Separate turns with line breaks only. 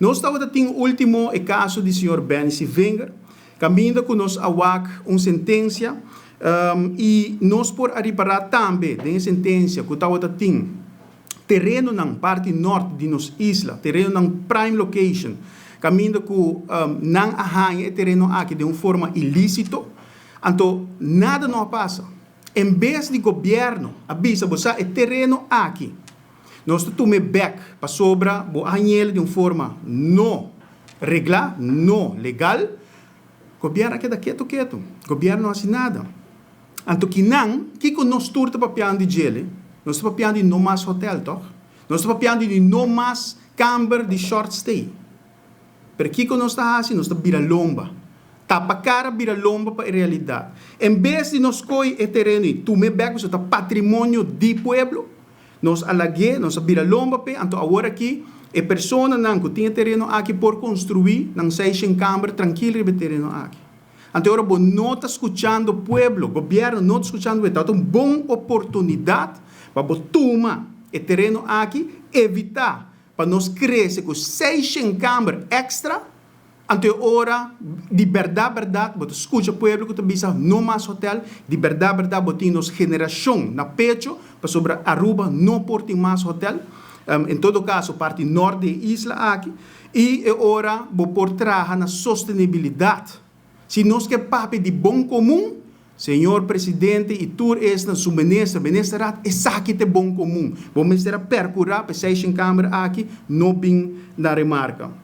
Nós estamos tendo o último caso do senhor Benici Wenger, caminho que nós awak uma sentença e nós por reparar também da sentença que estamos tendo terreno na parte norte de nossa isla, terreno na prime location, caminho que não arranha terreno aqui de uma forma ilícito, então nada não passa. Em vez de governo avisa você é terreno aqui, nós tomamos back para sobra o arranha de uma forma não regla, não legal, governo aqui quieto, governo não faz nada. Então que não, que nós turta para de gele, nós estamos falando de no mais hotel, toch? Nós estamos falando de no mais camber de short stay. Pero que nós estamos fazendo? Nós estamos biralomba. Tapa cara biralomba para a realidade. Em vez de nós coi o terreno e tu me bego, você está patrimônio do pueblo, nós alague, nós biralomba, então agora aqui, a pessoa que tem terreno aqui por construir, não sei se camber tranquilo o terreno aqui. Então agora, não está escutando o pueblo, o governo não está escutando, então uma boa oportunidade para tomar o terreno aqui, evitar para nós crescer com 6 câmaras extra, ante hora de verdade, você escuta o povo que está no mais hotel, de verdade, você nos geração na pecho, para sobre Aruba não porte mais hotel, em todo caso, parte norte da isla aqui, e é hora de por trabalhar na sustentabilidade. Se nós queremos papo de bom comum, senhor presidente, e tu és na sua ministra, é aqui de bom comum. Vamos percurar para 6 câmaras aqui, não bem na remarca.